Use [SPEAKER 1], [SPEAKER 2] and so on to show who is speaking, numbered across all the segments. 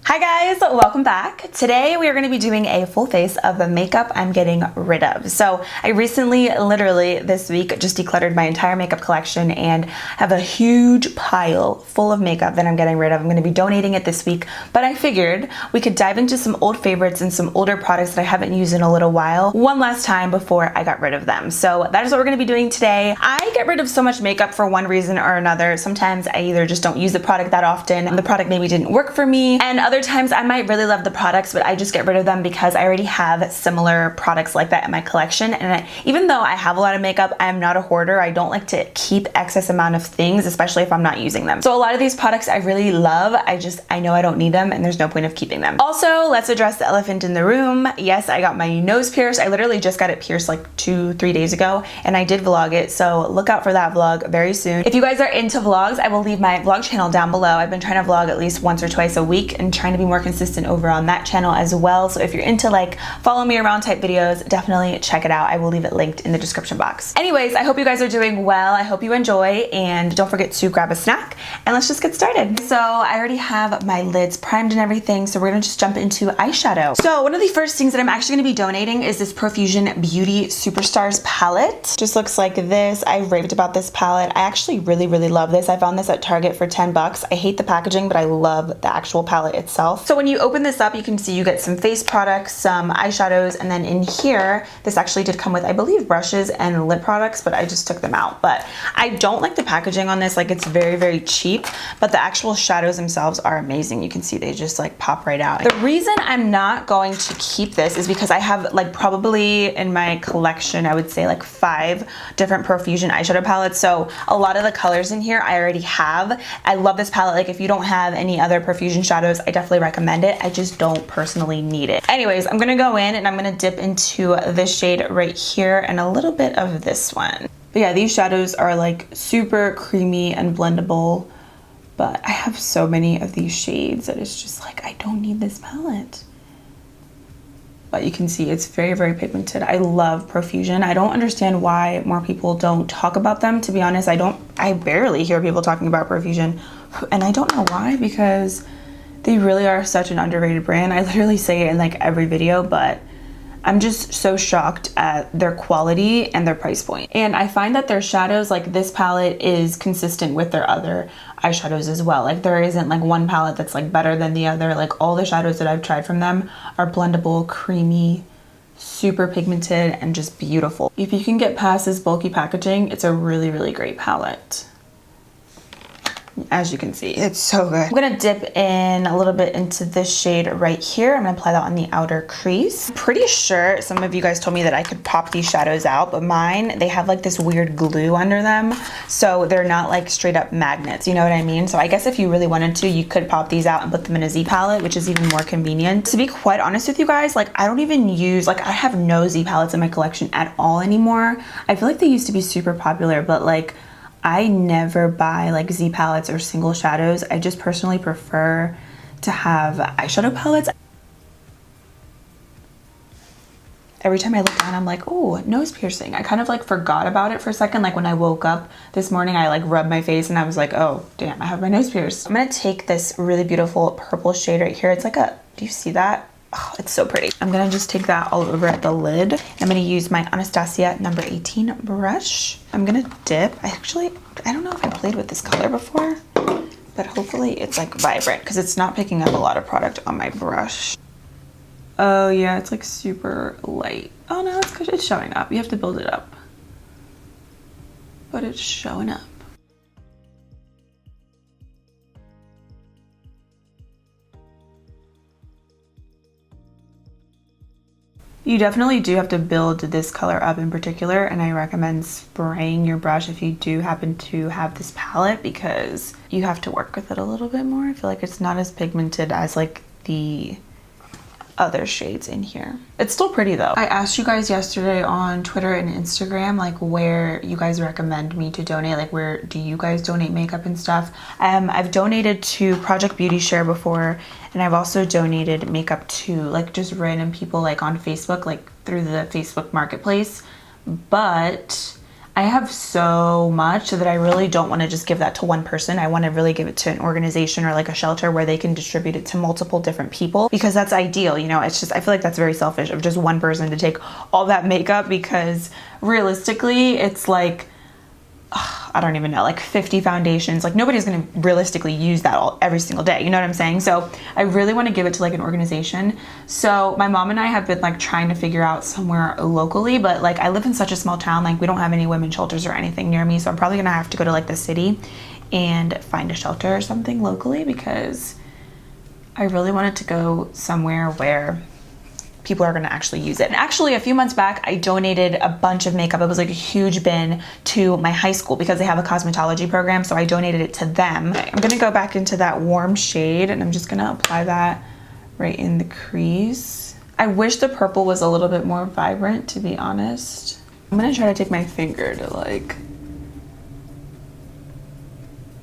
[SPEAKER 1] Hi guys, welcome back. Today we are going to be doing a full face of the makeup I'm getting rid of. So I recently, literally this week, just decluttered my entire makeup collection and have a huge pile full of makeup that I'm getting rid of. I'm going to be donating it this week, but I figured we could dive into some old favorites and some older products that I haven't used in a little while one last time before I got rid of them. So that is what we're going to be doing today. I get rid of so much makeup for one reason or another. Sometimes I either just don't use the product that often, the product maybe didn't work for me, and other times I might really love the products, but I just get rid of them because I already have similar products like that in my collection. And even though I have a lot of makeup, I am not a hoarder. I don't like to keep excess amount of things, especially if I'm not using them. So a lot of these products I really love. I know I don't need them and there's no point of keeping them. Also, let's address the elephant in the room. Yes, I got my nose pierced. I literally just got it pierced like 2-3 days ago and I did vlog it. So look out for that vlog very soon. If you guys are into vlogs, I will leave my vlog channel down below. I've been trying to vlog at least once or twice a week and trying to be more consistent over on that channel as well. So if you're into like follow me around type videos, definitely check it out. I will leave it linked in the description box. Anyways, I hope you guys are doing well. I hope you enjoy, and don't forget to grab a snack and let's just get started. So I already have my lids primed and everything, so we're gonna just jump into eyeshadow. So one of the first things that I'm actually gonna be donating is this Profusion Beauty Superstars palette. Just looks like this. I raved about this palette. I actually really love this. I found this at Target for 10 bucks. I hate the packaging, but I love the actual palette itself. So when you open this up, you can see you get some face products, some eyeshadows, and then in here, this actually did come with, I believe, brushes and lip products, but I just took them out. But I don't like the packaging on this. Like, it's very cheap, but the actual shadows themselves are amazing. You can see they just like pop right out. The reason I'm not going to keep this is because I have like probably in my collection, I would say like 5 different Profusion eyeshadow palettes. So a lot of the colors in here I already have. I love this palette. Like, if you don't have any other Profusion shadows, I definitely recommend it. I just don't personally need it. Anyways, I'm gonna go in and I'm gonna dip into this shade right here and a little bit of this one. But yeah, these shadows are like super creamy and blendable, but I have so many of these shades that it's just like, I don't need this palette. But you can see it's very pigmented. I love Profusion. I don't understand why more people don't talk about them. To be honest, I barely hear people talking about Profusion, and I don't know why, because they really are such an underrated brand. I literally say it in like every video, but I'm just so shocked at their quality and their price point. And I find that their shadows, like this palette, is consistent with their other eyeshadows as well. Like, there isn't like one palette that's like better than the other. Like, all the shadows that I've tried from them are blendable, creamy, super pigmented, and just beautiful. If you can get past this bulky packaging, it's a really great palette. As you can see, it's so good. I'm gonna dip in a little bit into this shade right here. I'm gonna apply that on the outer crease. I'm pretty sure some of you guys told me that I could pop these shadows out, but mine, they have like this weird glue under them, so they're not like straight up magnets, you know what I mean? So I guess if you really wanted to, you could pop these out and put them in a Z palette, which is even more convenient. To be quite honest with you guys, like, I don't even use, like, I have no Z palettes in my collection at all anymore. I feel like they used to be super popular, but like, I never buy like Z palettes or single shadows. I just personally prefer to have eyeshadow palettes. Every time I look down, I'm like, oh, nose piercing. I kind of like forgot about it for a second. Like, when I woke up this morning, I like rubbed my face and I was like, oh, damn, I have my nose pierced. I'm gonna take this really beautiful purple shade right here. It's like a, do you see that? Oh, it's so pretty. I'm gonna just take that all over at the lid. I'm gonna use my Anastasia number 18 brush. I'm gonna dip. I don't know if I played with this color before, but hopefully it's like vibrant, because it's not picking up a lot of product on my brush. Oh yeah, it's like super light. Oh no, it's because it's showing up. You have to build it up, but it's showing up. You definitely do have to build this color up in particular, and I recommend spraying your brush if you do happen to have this palette, because you have to work with it a little bit more. I feel like it's not as pigmented as like the other shades in here. It's still pretty though. I asked you guys yesterday on Twitter and Instagram like where you guys recommend me to donate, like where do you guys donate makeup and stuff. I've donated to Project Beauty Share before, and I've also donated makeup to like just random people like on Facebook, like through the Facebook Marketplace, but I have so much that I really don't want to just give that to one person. I want to really give it to an organization or like a shelter where they can distribute it to multiple different people, because that's ideal. You know, it's just, I feel like that's very selfish of just one person to take all that makeup, because realistically it's like, I don't even know, like 50 foundations. Like nobody's gonna realistically use that every single day, you know what I'm saying? So I really want to give it to like an organization. So my mom and I have been like trying to figure out somewhere locally, but like I live in such a small town, like we don't have any women's shelters or anything near me, so I'm probably gonna have to go to like the city and find a shelter or something locally, because I really wanted to go somewhere where people are gonna actually use it. And actually a few months back, I donated a bunch of makeup. It was like a huge bin to my high school because they have a cosmetology program. So I donated it to them. I'm gonna go back into that warm shade and I'm just gonna apply that right in the crease. I wish the purple was a little bit more vibrant, to be honest. I'm gonna try to take my finger to like,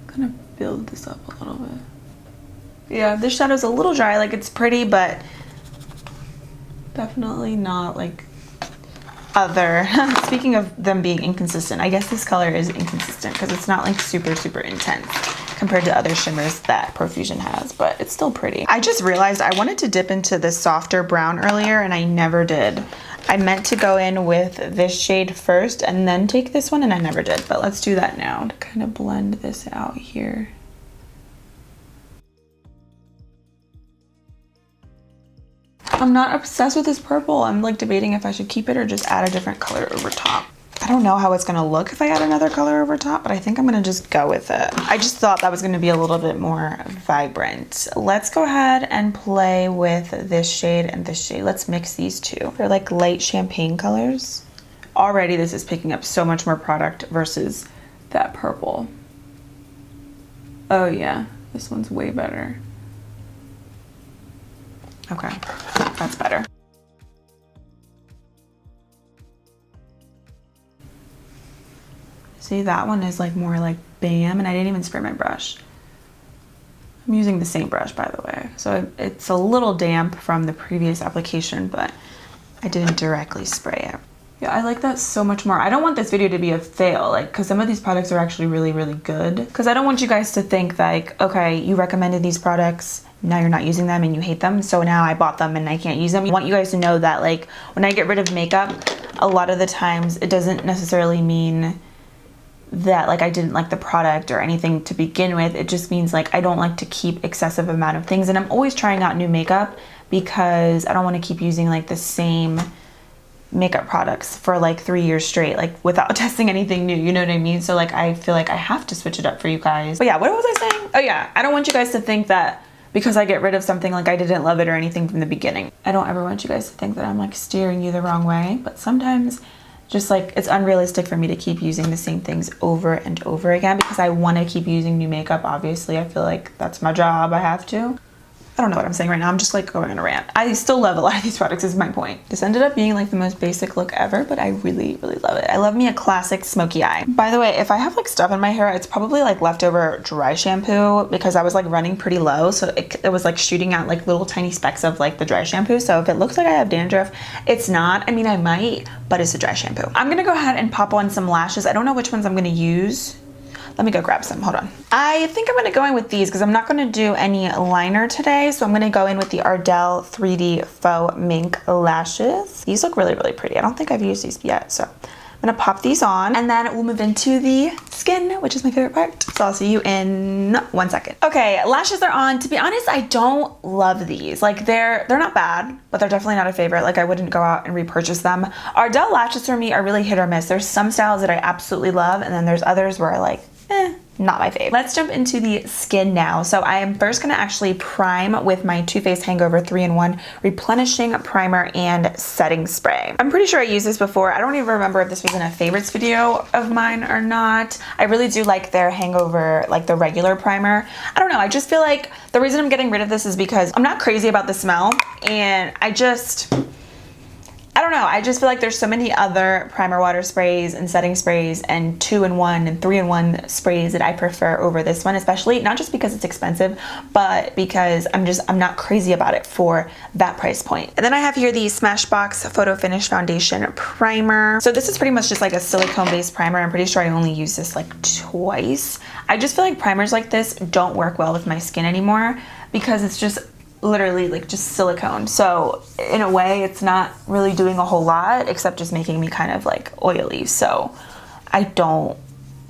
[SPEAKER 1] kind of build this up a little bit. Yeah, this shadow's a little dry, like it's pretty, but definitely not like other. Speaking of them being inconsistent, I guess this color is inconsistent because it's not like super intense compared to other shimmers that Profusion has, but it's still pretty. I just realized I wanted to dip into this softer brown earlier and I never did. I meant to go in with this shade first and then take this one, and I never did, but let's do that now to kind of blend this out here. I'm not obsessed with this purple. I'm like debating if I should keep it or just add a different color over top. I don't know how it's gonna look if I add another color over top, but I think I'm gonna just go with it. I just thought that was gonna be a little bit more vibrant. Let's go ahead and play with this shade and this shade. Let's mix these two. They're like light champagne colors. Already this is picking up so much more product versus that purple. Oh yeah, this one's way better. Okay, that's better. See, that one is like more like bam, and I didn't even spray my brush. I'm using the same brush, by the way. So it's a little damp from the previous application, but I didn't directly spray it. Yeah, I like that so much more. I don't want this video to be a fail, like, because some of these products are actually really good. Because I don't want you guys to think like, okay, you recommended these products, now you're not using them and you hate them, so now I bought them and I can't use them. I want you guys to know that like when I get rid of makeup, a lot of the times it doesn't necessarily mean that like I didn't like the product or anything to begin with. It just means like I don't like to keep excessive amount of things, and I'm always trying out new makeup because I don't want to keep using like the same makeup products for like 3 years straight, like without testing anything new, you know what I mean? So like I feel like I have to switch it up for you guys. But yeah, what was I saying? Oh yeah, I don't want you guys to think that because I get rid of something like I didn't love it or anything from the beginning. I don't ever want you guys to think that I'm like steering you the wrong way, but sometimes just like it's unrealistic for me to keep using the same things over and over again because I want to keep using new makeup. Obviously, I feel like that's my job. I have to. I don't know what I'm saying right now. I'm just like going on a rant. I still love a lot of these products is my point. This ended up being like the most basic look ever, but I really love it. I love me a classic smoky eye. By the way, if I have like stuff in my hair, it's probably like leftover dry shampoo because I was like running pretty low. So it was like shooting out like little tiny specks of like the dry shampoo. So if it looks like I have dandruff, it's not. I mean, I might, but it's a dry shampoo. I'm gonna go ahead and pop on some lashes. I don't know which ones I'm gonna use. Let me go grab some, hold on. I think I'm gonna go in with these because I'm not gonna do any liner today. So I'm gonna go in with the Ardell 3D Faux Mink Lashes. These look really pretty. I don't think I've used these yet. So I'm gonna pop these on and then we'll move into the skin, which is my favorite part. So I'll see you in 1 second. Okay, lashes are on. To be honest, I don't love these. Like they're not bad, but they're definitely not a favorite. Like I wouldn't go out and repurchase them. Ardell lashes for me are really hit or miss. There's some styles that I absolutely love and then there's others where I like, not my fave. Let's jump into the skin now. So I am first gonna actually prime with my Too Faced Hangover 3-in-1 Replenishing Primer and Setting Spray. I'm pretty sure I used this before. I don't even remember if this was in a favorites video of mine or not. I really do like their Hangover, like the regular primer. I don't know, I just feel like the reason I'm getting rid of this is because I'm not crazy about the smell and I don't know. I just feel like there's so many other primer water sprays and setting sprays and 2-in-1 and 3-in-1 sprays that I prefer over this one, especially not just because it's expensive, but because I'm not crazy about it for that price point. And then I have here the Smashbox Photo Finish Foundation Primer. So this is pretty much just like a silicone based primer. I'm pretty sure I only use this like twice. I just feel like primers like this don't work well with my skin anymore because it's just literally like just silicone. So in a way it's not really doing a whole lot except just making me kind of like oily. So I don't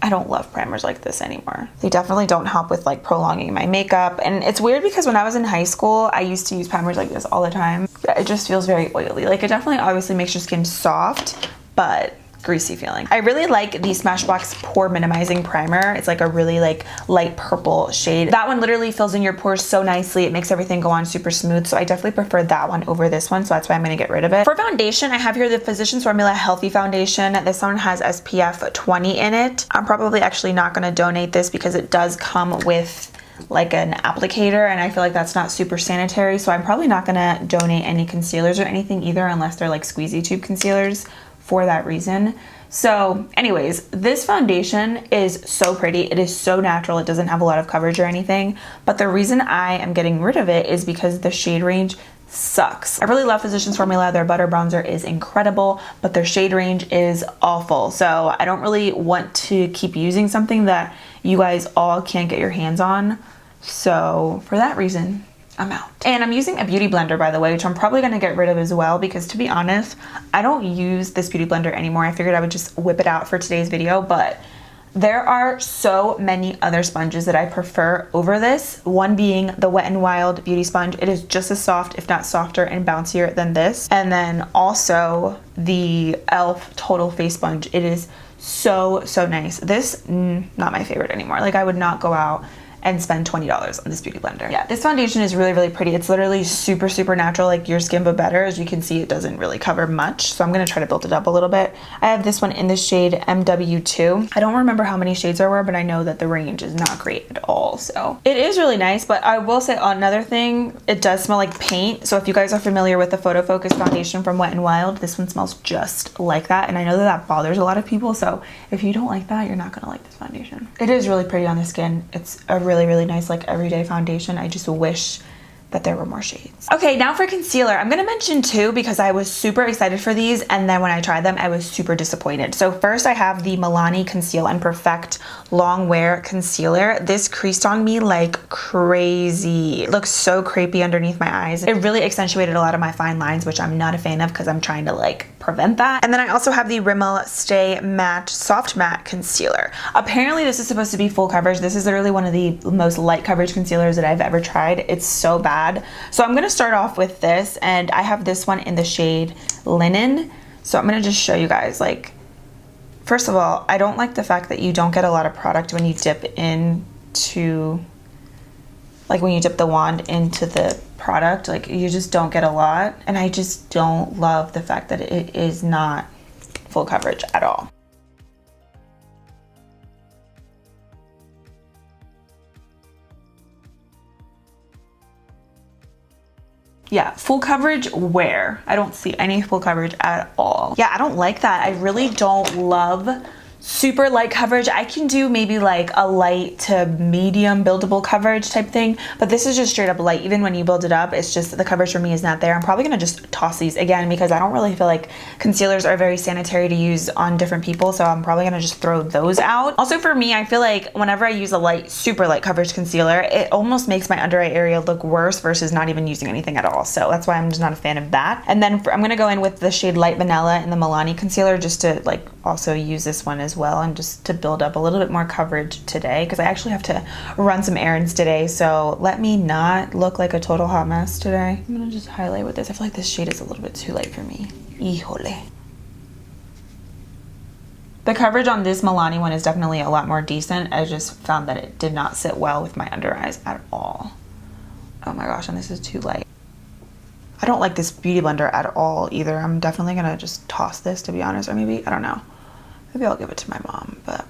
[SPEAKER 1] love primers like this anymore. They definitely don't help with like prolonging my makeup. And it's weird because when I was in high school, I used to use primers like this all the time. It just feels very oily. Like it definitely obviously makes your skin soft, but greasy feeling. I really like the Smashbox Pore Minimizing Primer. It's like a really like light purple shade. That one literally fills in your pores so nicely. It makes everything go on super smooth. So I definitely prefer that one over this one. So that's why I'm gonna get rid of it. For foundation, I have here the Physicians Formula Healthy Foundation. This one has SPF 20 in it. I'm probably actually not gonna donate this because it does come with like an applicator and I feel like that's not super sanitary. So I'm probably not gonna donate any concealers or anything either unless they're like squeezy tube concealers for that reason. So anyways, this foundation is so pretty. It is so natural. It doesn't have a lot of coverage or anything, but the reason I am getting rid of it is because the shade range sucks. I really love Physicians Formula. Their butter bronzer is incredible, but their shade range is awful. So I don't really want to keep using something that you guys all can't get your hands on. So for that reason, I'm out. And I'm using a beauty blender, by the way, which I'm probably gonna get rid of as well because to be honest, I don't use this beauty blender anymore. I figured I would just whip it out for today's video, but there are so many other sponges that I prefer over this. One being the Wet n Wild Beauty Sponge. It is just as soft, if not softer and bouncier than this. And then also the e.l.f. Total Face Sponge. It is so nice. This, not my favorite anymore. Like I would not go out and spend $20 on this beauty blender. Yeah, this foundation is really pretty. It's literally super natural, like your skin but better. As you can see, it doesn't really cover much, so I'm gonna try to build it up a little bit. I have this one in the shade MW2. I don't remember how many shades there were, but I know that the range is not great at all, so it is really nice. But I will say another thing, it does smell like paint. So if you guys are familiar with the Photo Focus foundation from Wet n Wild, this one smells just like that, and I know that that bothers a lot of people, so if you don't like that, you're not gonna like this foundation. It is really pretty on the skin. It's a really nice like everyday foundation. I just wish that there were more shades. Okay, now for concealer. I'm gonna mention two because I was super excited for these and then when I tried them, I was super disappointed. So first I have the Milani Conceal and Perfect Long Wear Concealer. This creased on me like crazy. It looks so crepey underneath my eyes. It really accentuated a lot of my fine lines, which I'm not a fan of because I'm trying to like prevent that. And then I also have the Rimmel Stay Matte Soft Matte Concealer. Apparently this is supposed to be full coverage. This is literally one of the most light coverage concealers that I've ever tried. It's so bad. So I'm gonna start off with this, and I have this one in the shade Linen. So I'm gonna just show you guys, like, first of all, I don't like the fact that you don't get a lot of product when you dip into, like when you dip the wand into the product, like you just don't get a lot. And I just don't love the fact that it is not full coverage at all. Yeah, full coverage where? I don't see any full coverage at all. Yeah, I don't like that. I really don't love super light coverage. I can do maybe like a light to medium buildable coverage type thing, but this is just straight up light. Even when you build it up, it's just the coverage for me is not there. I'm probably gonna just toss these again because I don't really feel like concealers are very sanitary to use on different people, so I'm probably gonna just throw those out. Also for me, I feel like whenever I use a light, super light coverage concealer, it almost makes my under eye area look worse versus not even using anything at all. So that's why I'm just not a fan of that. And then I'm gonna go in with the shade Light Vanilla in the Milani concealer just to like also use this one as well and just to build up a little bit more coverage today because I actually have to run some errands today, so let me not look like a total hot mess today. I'm gonna just highlight with this. I feel like this shade is a little bit too light for me. Híjole. The coverage on this Milani one is definitely a lot more decent. I just found that it did not sit well with my under eyes at all. Oh my gosh, and this is too light. I don't like this beauty blender at all either. I'm definitely gonna just toss this, to be honest, or maybe, I don't know. Maybe I'll give it to my mom, but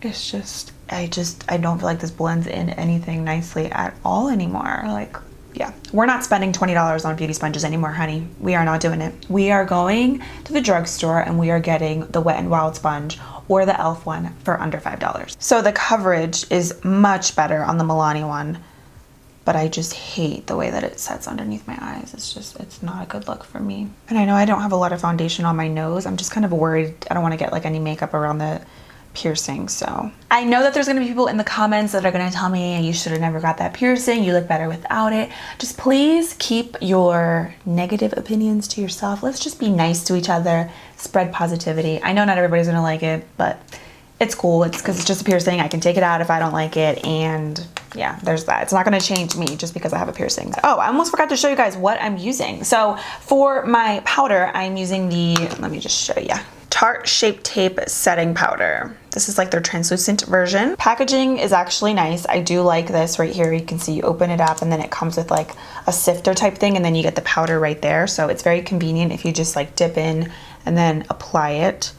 [SPEAKER 1] it's just, I don't feel like this blends in anything nicely at all anymore. Like, yeah, we're not spending $20 on beauty sponges anymore, honey. We are not doing it. We are going to the drugstore and we are getting the Wet n Wild sponge or the e.l.f. one for under $5. So the coverage is much better on the Milani one, but I just hate the way that it sets underneath my eyes. It's not a good look for me. And I know I don't have a lot of foundation on my nose. I'm just kind of worried. I don't want to get like any makeup around the piercing. So I know that there's gonna be people in the comments that are gonna tell me you should have never got that piercing, you look better without it. Just please keep your negative opinions to yourself. Let's just be nice to each other, spread positivity. I know not everybody's gonna like it, but it's cool. It's because it's just a piercing. I can take it out if I don't like it, and yeah, there's that. It's not gonna change me just because I have a piercing. Oh, I almost forgot to show you guys what I'm using. So for my powder, I'm using the, let me just show you, Tarte Shape Tape Setting Powder. This is like their translucent version. Packaging is actually nice. I do like this right here. You can see you open it up and then it comes with like a sifter type thing, and then you get the powder right there. So it's very convenient if you just like dip in and then apply it.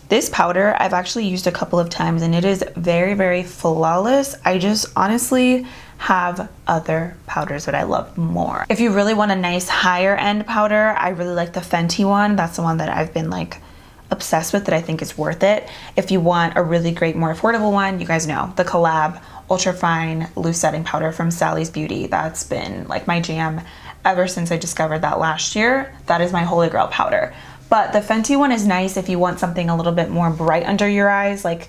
[SPEAKER 1] This powder I've actually used a couple of times and it is very, very flawless. I just honestly have other powders that I love more. If you really want a nice higher end powder, I really like the Fenty one. That's the one that I've been like obsessed with, that I think is worth it. If you want a really great, more affordable one, you guys know the Collab Ultra Fine Loose Setting Powder from Sally's Beauty. That's been like my jam ever since I discovered that last year. That is my holy grail powder. But the Fenty one is nice if you want something a little bit more bright under your eyes, like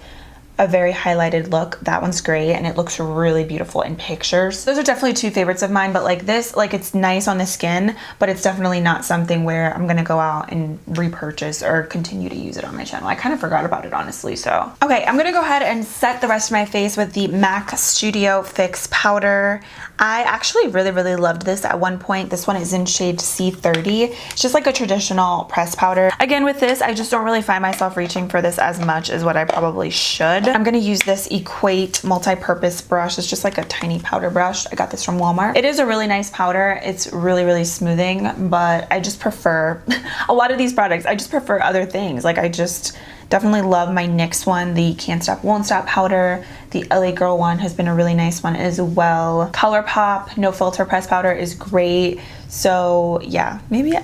[SPEAKER 1] a very highlighted look. That one's great and it looks really beautiful in pictures. Those are definitely two favorites of mine, but like this, like it's nice on the skin, but it's definitely not something where I'm gonna go out and repurchase or continue to use it on my channel. I kind of forgot about it, honestly, so. Okay, I'm gonna go ahead and set the rest of my face with the MAC Studio Fix powder. I actually really, really loved this at one point. This one is in shade C30. It's just like a traditional press powder. Again, with this, I just don't really find myself reaching for this as much as what I probably should. I'm gonna use this Equate multi-purpose brush. It's just like a tiny powder brush. I got this from Walmart. It is a really nice powder. It's really, really smoothing, but I just prefer, a lot of these products, I just prefer other things. Like I just definitely love my NYX one, the Can't Stop Won't Stop powder. The LA Girl one has been a really nice one as well. ColourPop No Filter Press Powder is great. So yeah, maybe,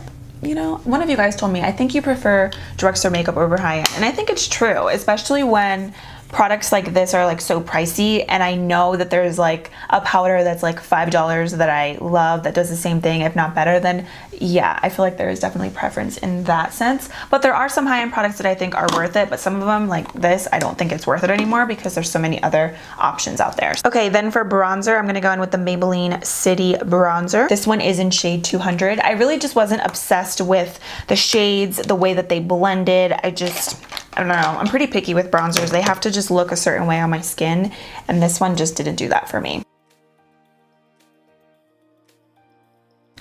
[SPEAKER 1] you know, one of you guys told me, I think you prefer drugstore makeup over high-end. And I think it's true, especially when products like this are like so pricey, and I know that there's like a powder that's like $5 that I love that does the same thing, if not better, then yeah, I feel like there is definitely preference in that sense. But there are some high-end products that I think are worth it, but some of them, like this, I don't think it's worth it anymore because there's so many other options out there. Okay, then for bronzer, I'm gonna go in with the Maybelline City Bronzer. This one is in shade 200. I really just wasn't obsessed with the shades, the way that they blended. I don't know, I'm pretty picky with bronzers. They have to just look a certain way on my skin, and this one just didn't do that for me.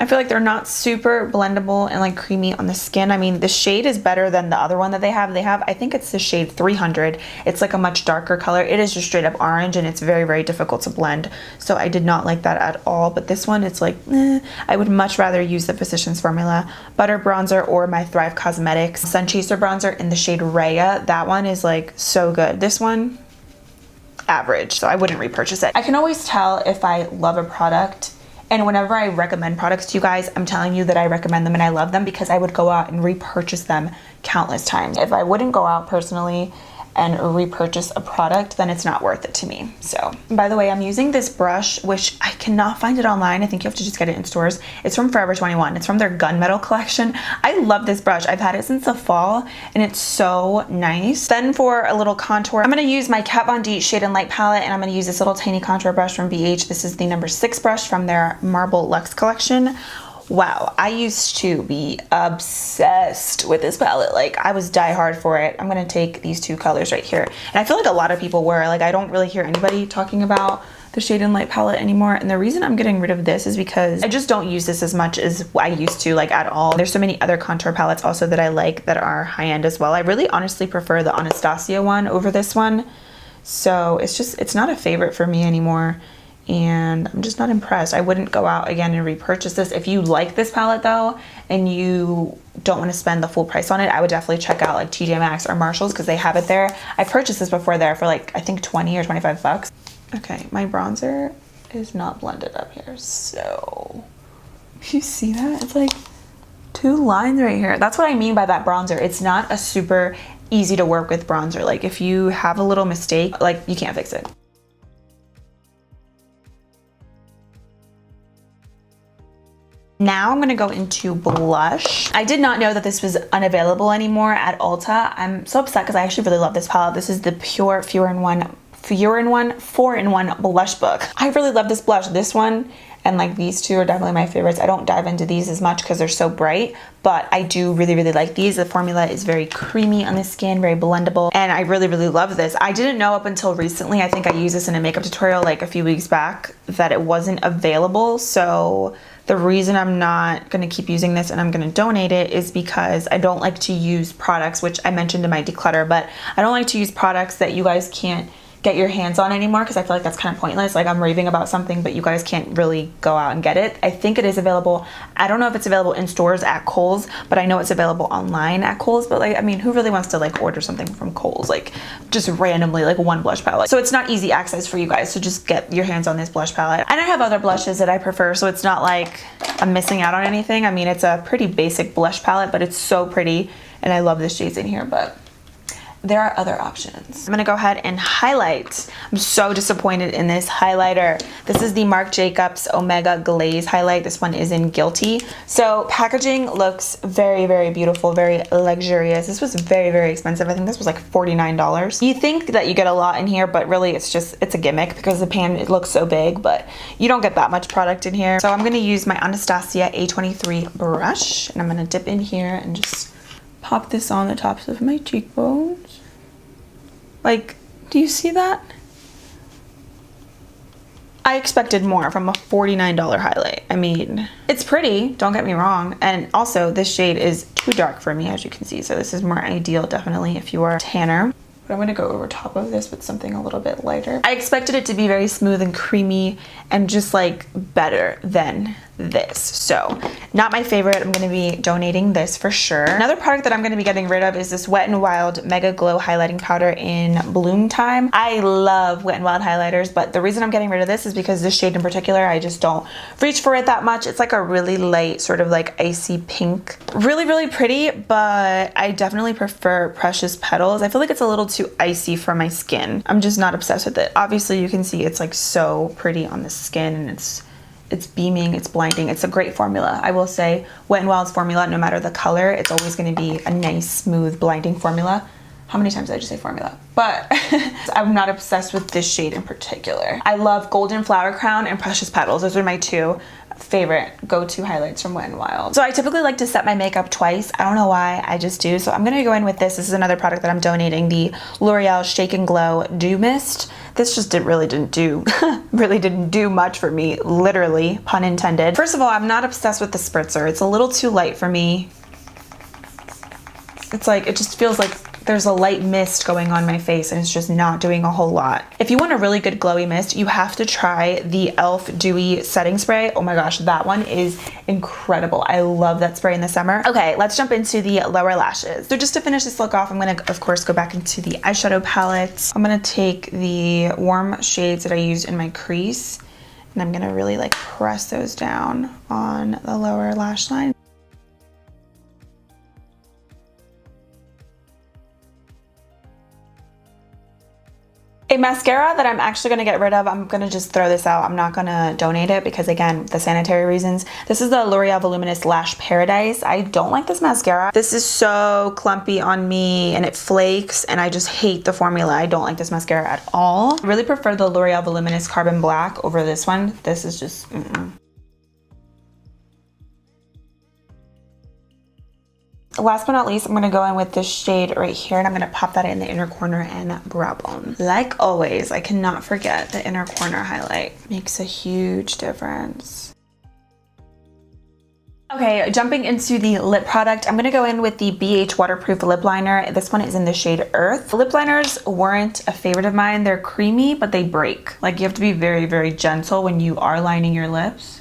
[SPEAKER 1] I feel like they're not super blendable and like creamy on the skin. I mean, the shade is better than the other one that they have. I think it's the shade 300. It's like a much darker color. It is just straight up orange and it's very, very difficult to blend. So I did not like that at all. But this one, it's like, I would much rather use the Physicians Formula Butter Bronzer or my Thrive Cosmetics Sun Chaser Bronzer in the shade Raya. That one is like so good. This one, average. So I wouldn't repurchase it. I can always tell if I love a product. And whenever I recommend products to you guys, I'm telling you that I recommend them and I love them because I would go out and repurchase them countless times. If I wouldn't go out personally and repurchase a product, then it's not worth it to me. So, by the way, I'm using this brush, which I cannot find it online. I think you have to just get it in stores. It's from Forever 21. It's from their Gunmetal collection. I love this brush. I've had it since the fall and it's so nice. Then for a little contour, I'm gonna use my Kat Von D Shade and Light palette, and I'm gonna use this little tiny contour brush from BH. This is the number 6 brush from their Marble Luxe collection. Wow, I used to be obsessed with this palette. Like, I was die hard for it. I'm gonna take these two colors right here. And I feel like a lot of people were. Like, I don't really hear anybody talking about the Shade and Light palette anymore. And the reason I'm getting rid of this is because I just don't use this as much as I used to, like at all. There's so many other contour palettes also that I like that are high-end as well. I really honestly prefer the Anastasia one over this one. So it's not a favorite for me anymore. And I'm just not impressed. I wouldn't go out again and repurchase this. If you like this palette though, and you don't want to spend the full price on it, I would definitely check out like TJ Maxx or Marshalls because they have it there. I purchased this before there for like, I think 20 or 25 bucks. Okay, my bronzer is not blended up here. So, you see that? It's like 2 lines right here. That's what I mean by that bronzer. It's not a super easy to work with bronzer. Like if you have a little mistake, like you can't fix it. Now I'm gonna go into blush. I did not know that this was unavailable anymore at Ulta. I'm so upset because I actually really love this palette. This is the Pure 4-in-1 blush book. I really love this blush. This one and like these two are definitely my favorites. I don't dive into these as much because they're so bright, but I do really, really like these. The formula is very creamy on the skin, very blendable, and I really, really love this. I didn't know up until recently, I think I used this in a makeup tutorial like a few weeks back, that it wasn't available. So the reason I'm not gonna keep using this and I'm gonna donate it is because I don't like to use products, which I mentioned in my declutter, but I don't like to use products that you guys can't get your hands on anymore because I feel like that's kind of pointless. Like I'm raving about something, but you guys can't really go out and get it. I think it is available. I don't know if it's available in stores at Kohl's, but I know it's available online at Kohl's. But like, I mean, who really wants to like order something from Kohl's, like just randomly, like one blush palette? So it's not easy access for you guys to just get your hands on this blush palette. And I have other blushes that I prefer, so it's not like I'm missing out on anything. I mean, it's a pretty basic blush palette, but it's so pretty, and I love the shades in here, but there are other options. I'm gonna go ahead and highlight. I'm so disappointed in this highlighter. This is the Marc Jacobs Omega Glaze highlight. This one is in Guilty. So packaging looks very, very beautiful, very luxurious. This was very, very expensive. I think this was like $49. You think that you get a lot in here, but really it's a gimmick because the pan, it looks so big, but you don't get that much product in here. So I'm gonna use my Anastasia A23 brush, and I'm gonna dip in here and just pop this on the tops of my cheekbones. Like, do you see that? I expected more from a $49 highlight. I mean, it's pretty, don't get me wrong. And also this shade is too dark for me, as you can see. So this is more ideal, definitely, if you are a tanner. But I'm gonna go over top of this with something a little bit lighter. I expected it to be very smooth and creamy and just like better than this. So not my favorite. I'm gonna be donating this for sure. Another product that I'm gonna be getting rid of is this Wet n Wild Mega Glow Highlighting Powder in Bloom Time. I love Wet n Wild highlighters, but the reason I'm getting rid of this is because this shade in particular, I just don't reach for it that much. It's like a really light, sort of like icy pink. Really, really pretty, but I definitely prefer Precious Petals. I feel like it's a little too icy for my skin. I'm just not obsessed with it. Obviously you can see it's like so pretty on the skin, and it's beaming, it's blinding. It's a great formula. I will say Wet n Wild's formula, no matter the color, it's always gonna be a nice, smooth, blinding formula. How many times did I just say formula? But I'm not obsessed with this shade in particular. I love Golden Flower Crown and Precious Petals. Those are my two favorite go-to highlights from Wet n Wild. So I typically like to set my makeup twice. I don't know why, I just do. So I'm gonna go in with this. This is another product that I'm donating, the L'Oreal Shake and Glow Dew Mist. This just really didn't do much for me, literally, pun intended. First of all, I'm not obsessed with the spritzer. It's a little too light for me. It's like, it just feels like there's a light mist going on my face and it's just not doing a whole lot. If you want a really good glowy mist, you have to try the e.l.f. Dewy Setting Spray. Oh my gosh, that one is incredible. I love that spray in the summer. Okay, let's jump into the lower lashes. So just to finish this look off, I'm gonna, of course, go back into the eyeshadow palette. I'm gonna take the warm shades that I used in my crease, and I'm gonna really like press those down on the lower lash line. A mascara that I'm actually gonna get rid of, I'm gonna just throw this out. I'm not gonna donate it because, again, the sanitary reasons. This is the L'Oreal Voluminous Lash Paradise. I don't like this mascara. This is so clumpy on me and it flakes, and I just hate the formula. I don't like this mascara at all. I really prefer the L'Oreal Voluminous Carbon Black over this one. This is just, Last but not least, I'm gonna go in with this shade right here, and I'm gonna pop that in the inner corner and brow bone. Like always, I cannot forget the inner corner highlight. Makes a huge difference. Okay, jumping into the lip product, I'm gonna go in with the BH Waterproof Lip Liner. This one is in the shade Earth. Lip liners weren't a favorite of mine. They're creamy, but they break. Like, you have to be very, very gentle when you are lining your lips.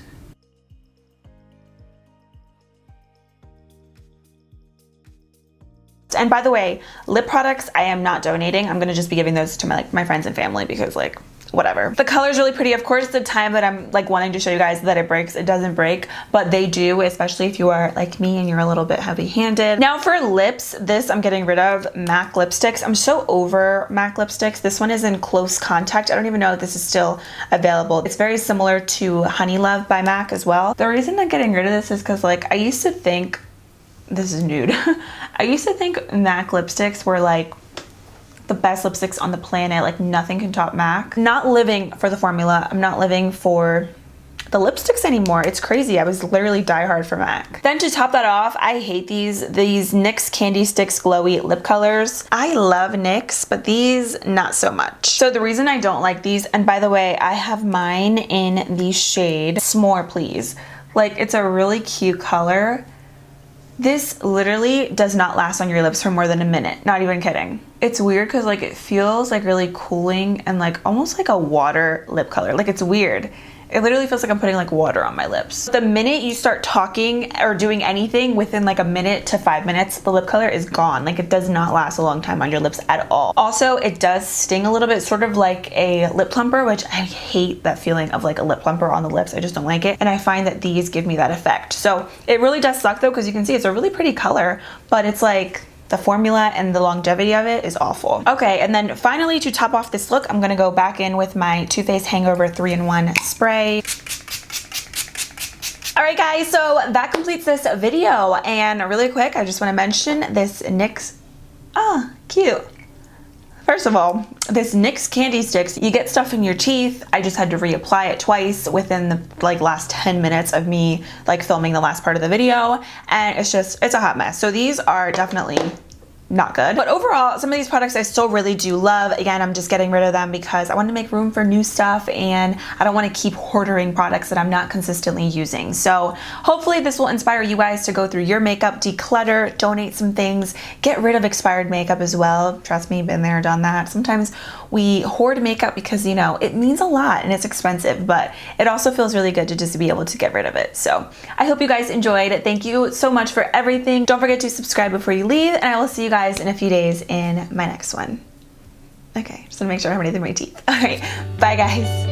[SPEAKER 1] And by the way, lip products I am not donating. I'm gonna just be giving those to my friends and family because, like, whatever. The color is really pretty. Of course, the time that I'm like wanting to show you guys that it breaks, it doesn't break, but they do, especially if you are like me and you're a little bit heavy-handed. Now for lips, this I'm getting rid of MAC lipsticks. I'm so over MAC lipsticks. This one is in Close Contact. I don't even know if this is still available. It's very similar to Honey Love by MAC as well. The reason I'm getting rid of this is because like I used to think, this is nude, I used to think MAC lipsticks were like the best lipsticks on the planet. Like nothing can top MAC. Not living for the formula. I'm not living for the lipsticks anymore. It's crazy. I was literally diehard for MAC. Then to top that off, I hate these NYX Candy Sticks glowy lip colors. I love NYX, but these not so much. So the reason I don't like these, and by the way, I have mine in the shade Smore, Please. Like it's a really cute color. This literally does not last on your lips for more than a minute. Not even kidding. It's weird because like it feels like really cooling and like almost like a water lip color. Like it's weird. It literally feels like I'm putting like water on my lips. The minute you start talking or doing anything within like a minute to 5 minutes, the lip color is gone. Like it does not last a long time on your lips at all. Also, it does sting a little bit, sort of like a lip plumper, which I hate that feeling of like a lip plumper on the lips. I just don't like it. And I find that these give me that effect. So it really does suck though, because you can see it's a really pretty color, but it's like the formula and the longevity of it is awful. Okay, and then finally to top off this look, I'm gonna go back in with my Too Faced Hangover 3-in-1 spray. All right guys, so that completes this video. And really quick, I just wanna mention this NYX, cute. First of all, this NYX Candy Sticks, you get stuff in your teeth. I just had to reapply it twice within the like last 10 minutes of me like filming the last part of the video. And it's a hot mess. So these are definitely not good. But overall, some of these products I still really do love. Again, I'm just getting rid of them because I want to make room for new stuff and I don't want to keep hoarding products that I'm not consistently using. So hopefully this will inspire you guys to go through your makeup, declutter, donate some things, get rid of expired makeup as well. Trust me, been there, done that. Sometimes we hoard makeup because, you know, it means a lot and it's expensive, but it also feels really good to just be able to get rid of it. So I hope you guys enjoyed it. Thank you so much for everything. Don't forget to subscribe before you leave, and I will see you guys in a few days in my next one. Okay, just want to make sure I have anything in my teeth. All right, bye guys.